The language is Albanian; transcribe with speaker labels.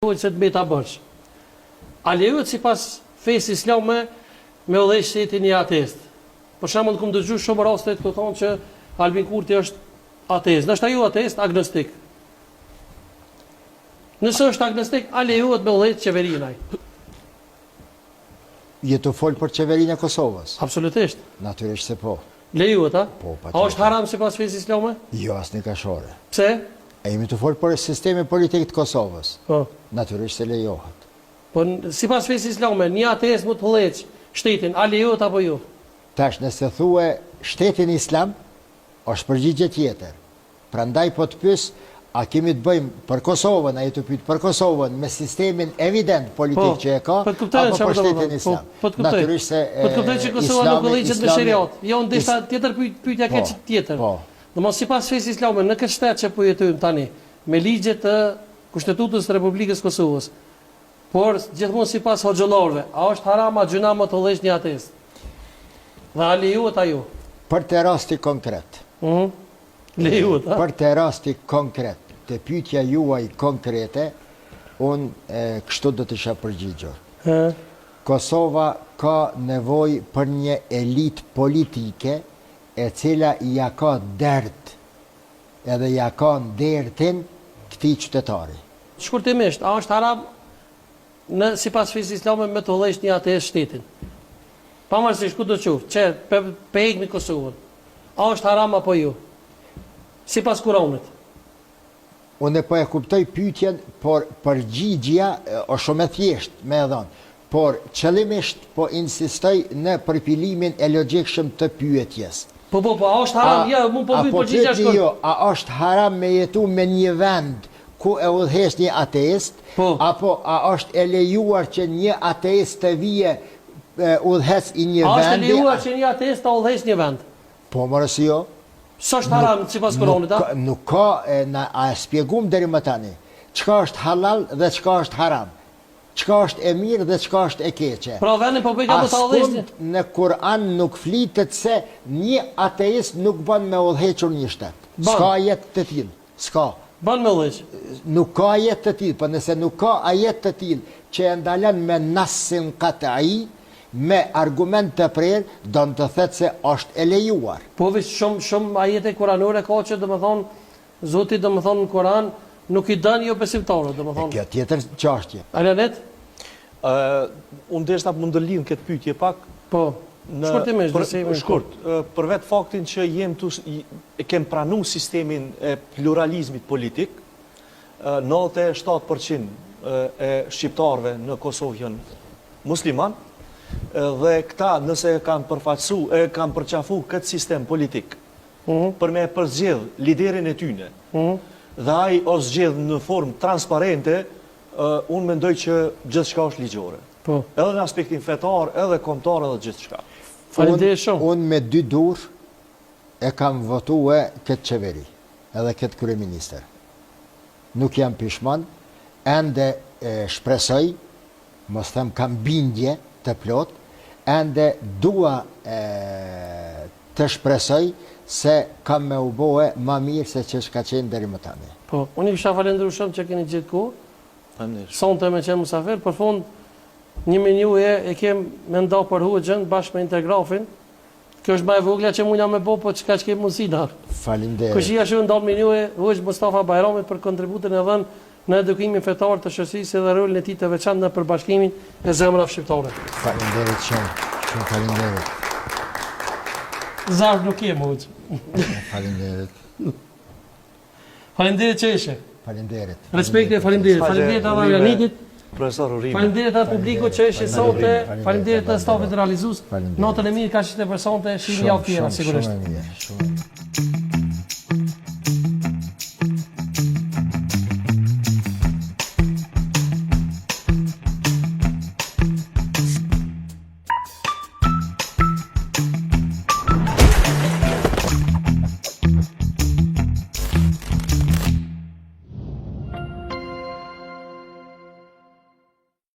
Speaker 1: se të mbeta bërsh. A lejohet sipas fesë islame me udhëheq shtetin një ateist? Për shembull, kam dëgjuar shumë raste të thonë që Albin Kurti është ateist. Ndoshta jo ateist, agnostik. Nëse është agnostik, a lejohet me udhëheq qeverinë ai?
Speaker 2: Je të fol për qeverinë e Kosovës?
Speaker 1: Absolutisht.
Speaker 2: Natyrisht se po.
Speaker 1: Lejohet, a?
Speaker 2: Po,
Speaker 1: a është haram sipas fesë islame?
Speaker 2: Jo, asnjë kashore.
Speaker 1: Pse?
Speaker 2: E jemi të fol për sistemin politik të Kosovës.
Speaker 1: Po.
Speaker 2: Natyrisht se lejohet.
Speaker 1: Po sipas fesë islame, një ateist mund të udhëheq shtetin, a lejohet apo jo?
Speaker 2: Tash nëse thue shtetin islam, është përgjigje tjetër. Prandaj po të pyes, a kemi të bëjmë për Kosovën, a të pyet për Kosovën me sistemin evident politik që e ka, apo për shtetin islam? Natyrisht se
Speaker 1: po të kuptoj që Kosova nuk udhëheqet me sheriat. Jo, ndeshta tjetër pyetja ka tjetër. Domos sipas fesë islame, në këtë shtet që po jetojmë tani, me ligjet të Kushtetutës së Republikës Kosovës, por gjithmonë sipas hoxhallarëve, a është haram a gjuna më të udhëheq një ateist? Dhe a lejohet ajo?
Speaker 2: Për të rasti konkret.
Speaker 1: Lejohet, a?
Speaker 2: Për të rasti konkret, të pyetja juaj konkrete, unë kështu do të isha përgjigjur. Kosova ka nevojë për një elitë politike e cila ja ka dert, edhe ja ka dertin këtij qytetari.
Speaker 1: Shkurtimisht, a është haram në sipas fesë islame me të udhëheq një ateist shtetin? Pavarësisht ku do të qoftë, që pe ikmi Kosovën. A është haram apo jo? Sipas Kuranit.
Speaker 2: Unë po e kuptoj pyetjen, por përgjigjja është shumë e thjeshtë me e dhënë. Por qëllimisht po insistoj në përpilimin e logjikshëm të pyetjes.
Speaker 1: Po, a është haram? Ja, mund po bëj përgjigje shkurt.
Speaker 2: Jo, a është haram me jetu me një vend ku e udhëheq një ateist, apo a është e lejuar që një ateist të vije udhëheq i një vendi?
Speaker 1: A është e lejuar që një ateist të udhëheq një vend?
Speaker 2: Po, mos jo.
Speaker 1: S'është haram sipas Kuranit, a?
Speaker 2: Nuk ka, a shpjegum deri më tani. Çka është halal dhe çka është haram? Çka është e mirë dhe çka është e keqe?
Speaker 1: Pra vendin po bëj ka të udhëheq.
Speaker 2: Në Kur'an nuk flitet se një ateist nuk bën me udhëhequr një shtet. S'ka ajet të tillë. S'ka.
Speaker 1: Bën me udhëheq.
Speaker 2: Nuk ka ajet të tillë, po nëse nuk ka ajet të tillë që e ndalon me nasin qat'i, me argument të prerë, do të thotë se është e lejuar.
Speaker 1: Po veç shumë ajete kuranore ka që domethënë Zoti domethënë në Kur'an nuk i dën jo besimtarët, domethënë.
Speaker 2: Kjo tjetër çështje.
Speaker 1: Alanet?
Speaker 3: Unë deshta mund të lidh këtë pyetje pak.
Speaker 1: Po. Shkurtimisht,
Speaker 3: shkurt, për vetë faktin që e kem pranuar sistemin e pluralizmit politik, 97% e shqiptarëve në Kosovë janë musliman, dhe këta nëse kanë përqafu këtë sistem politik për me përzgjedh liderin e tyne, dhe ai o zgjedh në formë transparente, unë mendoj që gjithçka është ligjore. Edhe në aspektin fetar, edhe kombëtar, edhe gjithçka.
Speaker 1: Faleminderit shumë.
Speaker 2: Unë me dy dur e kam votuar këtë qeveri, edhe këtë kryeministër. Nuk jam pishman, ende shpresoj, mos them kam bindje të plot, ende dua të shpresoj se kam me u bohe ma mirë se që shka qenë deri më tani.
Speaker 1: Po, unë i kisha falenderuar shumë që keni gjithë kohë. Sonte me qenë musafir, për fund një menu e kem me nda për Hoxhën bashkë me Integrafin. Kjo është më e vogla që mund jam me bo, po çka që kemi mundësi dar.
Speaker 2: Faleminderit.
Speaker 1: Kushia shumë nda menu e Hoxh Mustafa Bajramit për kontributin e dhënë në edukimin fetar të shoqërisë dhe rolin e tij të veçantë në përbashkimin e zemrave shqiptare.
Speaker 2: Faleminderit shumë. Shumë faleminderit.
Speaker 1: Zarf nuk jem Hoxh.
Speaker 2: Faleminderit.
Speaker 1: Faleminderit që ishe.
Speaker 2: Faleminderit.
Speaker 1: Respekte, faleminderit. Faleminderit edhe Janitit.
Speaker 3: Profesor Urimi.
Speaker 1: Faleminderit atë publiku që ishe sonte. Faleminderit atë stafit realizues. Natën e mirë ka qenë për sonte, shihni javë tjetër sigurisht.